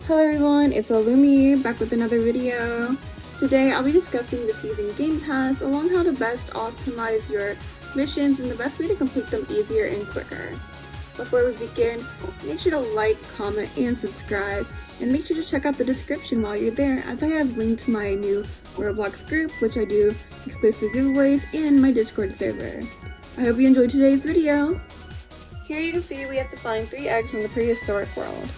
Hello everyone, it's Illumi back with another video. Today I'll be discussing the season game pass along how to best optimize your missions and the best way to complete them easier and quicker. Before we begin, make sure to like, comment, and subscribe, and make sure to check out the description while you're there as I have linked to my new Roblox group, which I do exclusive giveaways, and my Discord server. I hope you enjoyed today's video. Here you can see we have to find 3 eggs from the prehistoric world,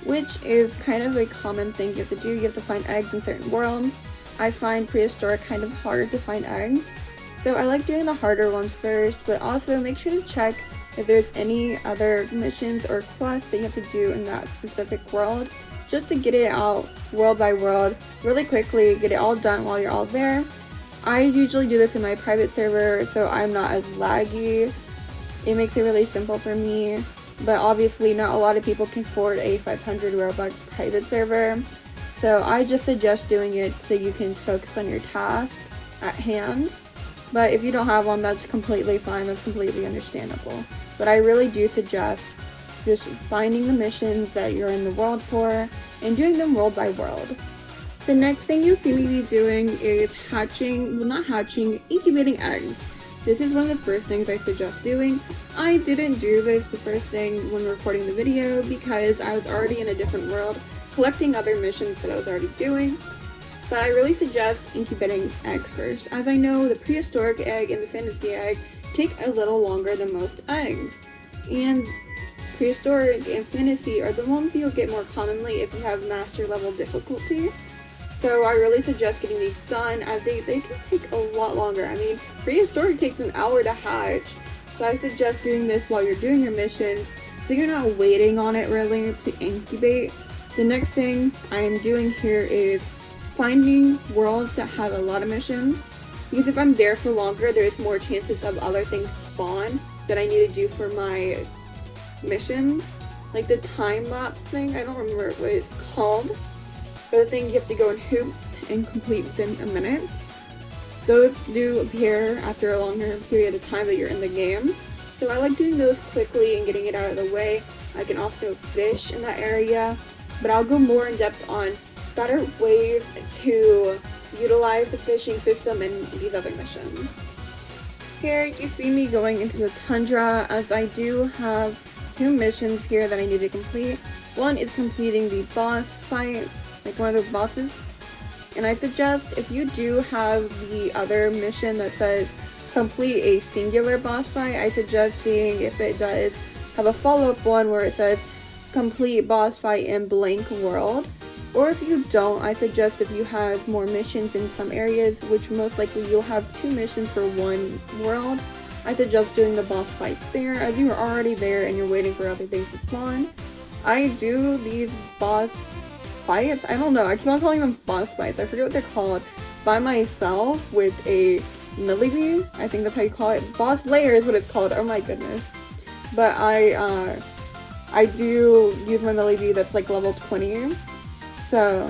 which is kind of a common thing you have to do. You have to find eggs in certain worlds. I find prehistoric kind of hard to find eggs, so I like doing the harder ones first, but also make sure to check if there's any other missions or quests that you have to do in that specific world, just to get it out world by world really quickly, get it all done while you're all there. I usually do this in my private server, so I'm not as laggy. It makes it really simple for me, but obviously not a lot of people can afford a 500 Robux private server, so I just suggest doing it so you can focus on your task at hand. But if you don't have one, that's completely fine, that's completely understandable. But I really do suggest just finding the missions that you're in the world for and doing them world by world. The next thing you'll see me be doing is incubating eggs. This is one of the first things I suggest doing. I didn't do this the first thing when recording the video because I was already in a different world collecting other missions that I was already doing. But I really suggest incubating eggs first, as I know the prehistoric egg and the fantasy egg take a little longer than most eggs. And prehistoric and fantasy are the ones you'll get more commonly if you have master level difficulty. So I really suggest getting these done, as they can take a lot longer. I mean, prehistoric takes an hour to hatch, so I suggest doing this while you're doing your missions, so you're not waiting on it really to incubate. The next thing I am doing here is finding worlds that have a lot of missions, because if I'm there for longer, there's more chances of other things to spawn that I need to do for my missions. Like the time-lapse thing, I don't remember what it's called. For the thing you have to go in hoops and complete within a minute. Those do appear after a longer period of time that you're in the game. So I like doing those quickly and getting it out of the way. I can also fish in that area, but I'll go more in depth on better ways to utilize the fishing system in these other missions. Here you see me going into the tundra, as I do have 2 missions here that I need to complete. One is completing the boss fight, like one of those bosses, and I suggest if you do have the other mission that says complete a singular boss fight, I suggest seeing if it does have a follow-up one where it says complete boss fight in blank world. Or if you don't, I suggest if you have more missions in some areas, which most likely you'll have 2 missions for one world, I suggest doing the boss fight there, as you are already there and you're waiting for other things to spawn. I do these boss fights, I don't know, I keep on calling them boss fights, I forget what they're called, by myself with a millibee, I think that's how you call it. Boss layer is what it's called, oh my goodness. But I do use my millibee that's like level 20, so,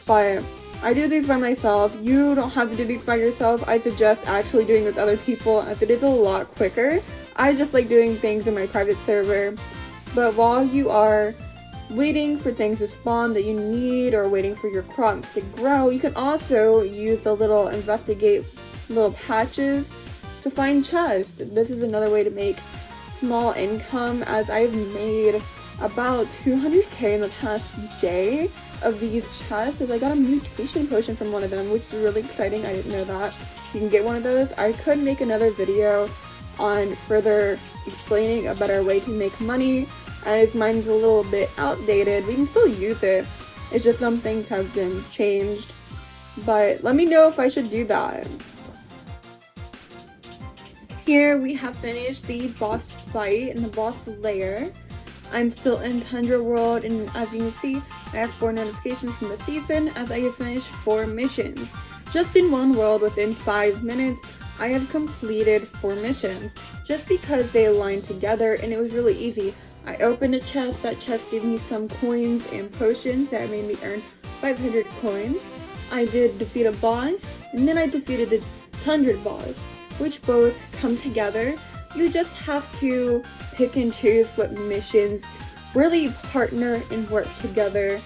but I do these by myself. You don't have to do these by yourself. I suggest actually doing it with other people, as it is a lot quicker. I just like doing things in my private server. But while you are waiting for things to spawn that you need, or waiting for your crops to grow, you can also use the little investigate little patches to find chests. This is another way to make small income, as I've made about 200k in the past day of these chests, as I got a mutation potion from one of them, which is really exciting. I didn't know that you can get one of those. I could make another video on further explaining a better way to make money, as mine's a little bit outdated. We can still use it, it's just some things have been changed, but let me know if I should do that. Here we have finished the boss fight in the boss lair. I'm still in Tundra World, and as you can see, I have 4 notifications from the season, as I have finished 4 missions. Just in one world within 5 minutes, I have completed 4 missions, just because they aligned together and it was really easy. I opened a chest, that chest gave me some coins and potions that made me earn 500 coins. I did defeat a boss, and then I defeated the Tundra boss, which both come together. You just have to pick and choose what missions really partner and work together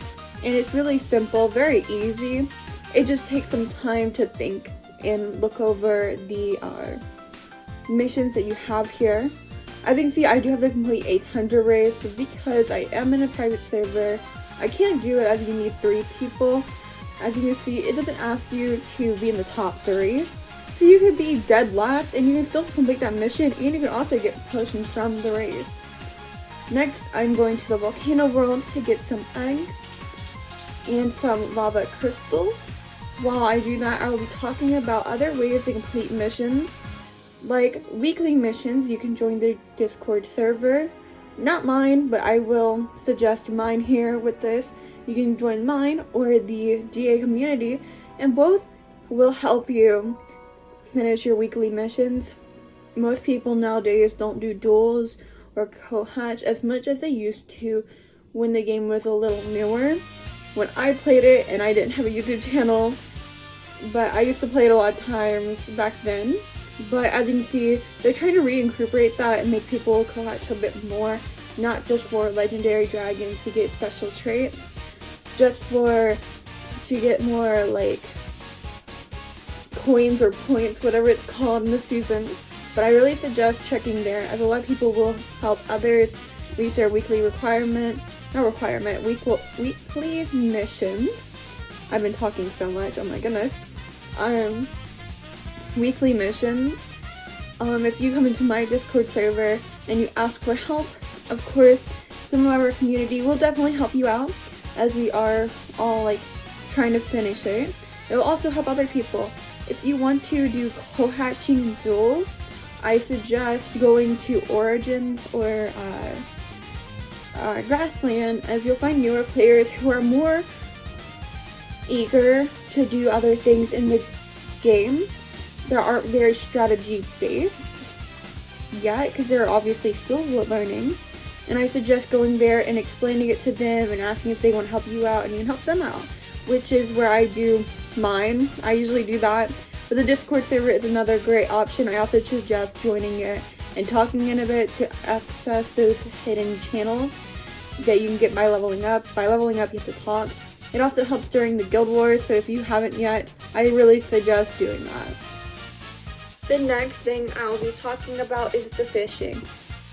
and it's really simple, very easy. It just takes some time to think and look over the missions that you have here. As you can see, I do have the complete 800 race, but because I am in a private server, I can't do it as you need 3 people. As you can see, it doesn't ask you to be in the top 3. So you could be dead last and you can still complete that mission, and you can also get potions from the race. Next, I'm going to the volcano world to get some eggs and some lava crystals. While I do that, I will be talking about other ways to complete missions. Like weekly missions, you can join the Discord server. Not mine, but I will suggest mine here with this. You can join mine or the DA community, and both will help you finish your weekly missions. Most people nowadays don't do duels or co-hatch as much as they used to when the game was a little newer. When I played it, and I didn't have a YouTube channel, but I used to play it a lot of times back then. But as you can see, they're trying to reincorporate that and make people co-hatch a bit more, not just for legendary dragons to get special traits, just to get more like coins or points, whatever it's called in the season. But I really suggest checking there, as a lot of people will help others reach their weekly weekly missions. I've been talking so much, oh my goodness. Weekly missions. If you come into my Discord server and you ask for help, of course, some of our community will definitely help you out, as we are all like trying to finish it. It will also help other people. If you want to do co-hatching and duels, I suggest going to Origins or Grassland, as you'll find newer players who are more eager to do other things in the game that aren't very strategy based yet, because they're obviously still learning. And I suggest going there and explaining it to them and asking if they want to help you out, and you can help them out, which is where I do mine. I usually do that. But the Discord server is another great option. I also suggest joining it and talking in a bit to access those hidden channels that you can get by leveling up. By leveling up, you have to talk. It also helps during the guild wars, so if you haven't yet, I really suggest doing that. The next thing I will be talking about is the fishing.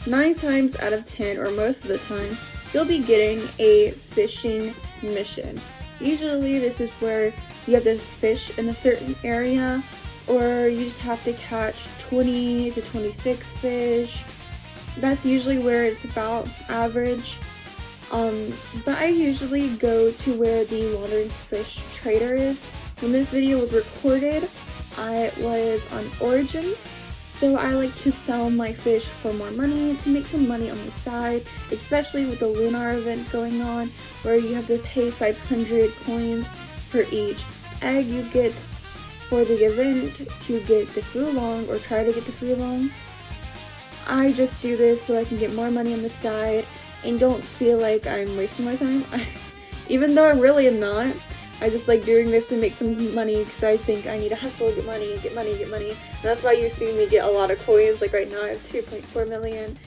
9 times out of 10, or most of the time, you'll be getting a fishing mission. Usually this is where you have to fish in a certain area, or you just have to catch 20 to 26 fish. That's usually where it's about average. But I usually go to where the wandering fish trader is. When this video was recorded, I was on Origins, so I like to sell my fish for more money to make some money on the side, especially with the Lunar event going on, where you have to pay 500 coins for each egg you get for the event to get the Fulong, or try to get the Fulong. I just do this so I can get more money on the side and don't feel like I'm wasting my time. Even though I really am not. I just like doing this to make some money, because I think I need to hustle, get money. And that's why you see me get a lot of coins. Like right now I have 2.4 million.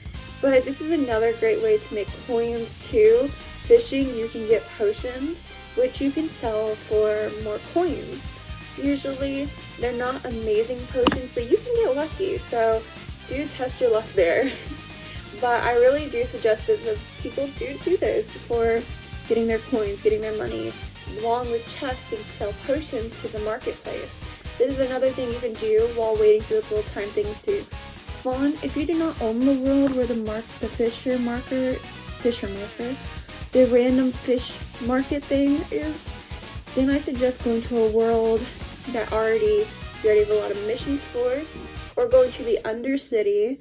But this is another great way to make coins too. Fishing, you can get potions, which you can sell for more coins. Usually they're not amazing potions, but you can get lucky, so do test your luck there. But I really do suggest this, because people do this for getting their coins, getting their money, along with chests to sell potions to the marketplace. This is another thing you can do while waiting for those little time things to spawn. If you do not own the world where the fisher marker, the random fish market thing is, then I suggest going to a world that you already have a lot of missions for, or going to the Undercity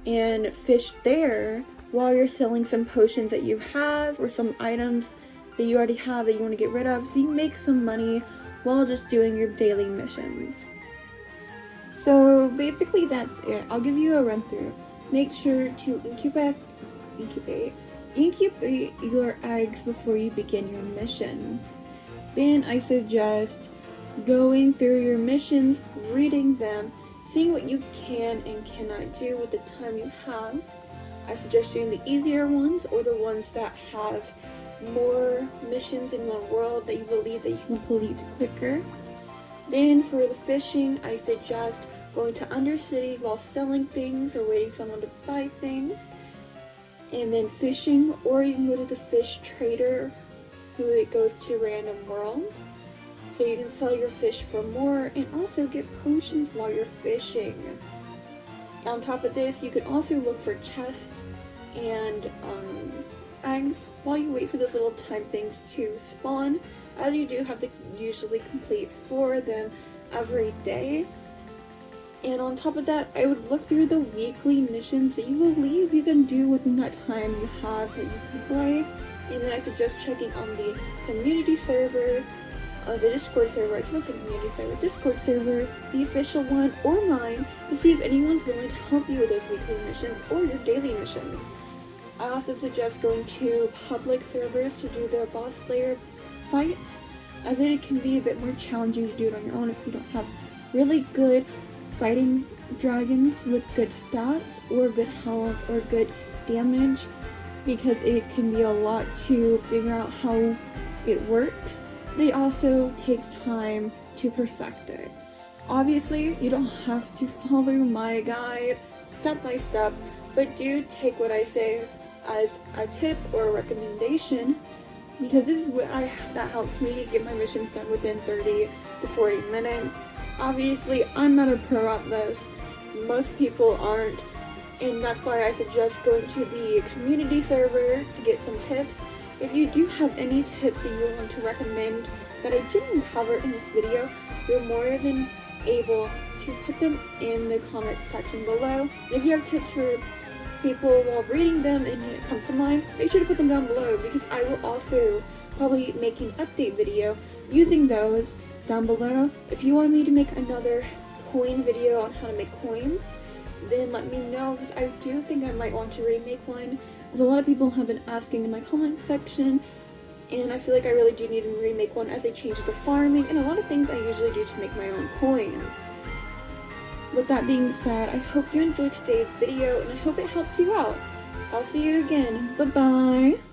and fish there while you're selling some potions that you have, or some items that you already have that you want to get rid of, so you make some money while just doing your daily missions. So basically that's it. I'll give you a run through. Make sure to incubate your eggs before you begin your missions. Then I suggest going through your missions, reading them, seeing what you can and cannot do with the time you have. I suggest doing the easier ones, or the ones that have more missions in one world that you believe that you can complete quicker. Then for the fishing, I suggest going to Undercity while selling things or waiting someone to buy things. And then fishing, or you can go to the fish trader who it goes to random worlds. So you can sell your fish for more and also get potions while you're fishing. On top of this, you can also look for chests and eggs while you wait for those little time things to spawn, as you do have to usually complete 4 of them every day. And on top of that, I would look through the weekly missions that you believe you can do within that time you have that you can play. And then I suggest checking on the community server, the Discord server, I can't say community server, Discord server, the official one, or mine, to see if anyone's willing to help you with those weekly missions or your daily missions. I also suggest going to public servers to do the boss slayer fights, as it can be a bit more challenging to do it on your own if you don't have really good fighting dragons with good stats or good health or good damage, because it can be a lot to figure out how it works. It also takes time to perfect it. Obviously, you don't have to follow my guide step by step, but do take what I say as a tip or a recommendation, because this is what that helps me get my missions done within 30 to 40 minutes. Obviously, I'm not a pro at this. Most people aren't, and that's why I suggest going to the community server to get some tips. If you do have any tips that you want to recommend that I didn't cover in this video, you're more than able to put them in the comment section below. If you have tips for people while reading them and it comes to mind, make sure to put them down below, because I will also probably make an update video using those down below. If you want me to make another coin video on how to make coins, then let me know, because I do think I might want to remake one, as a lot of people have been asking in my comment section, and I feel like I really do need to remake one as I change the farming and a lot of things I usually do to make my own coins. With that being said, I hope you enjoyed today's video and I hope it helped you out. I'll see you again. Bye bye!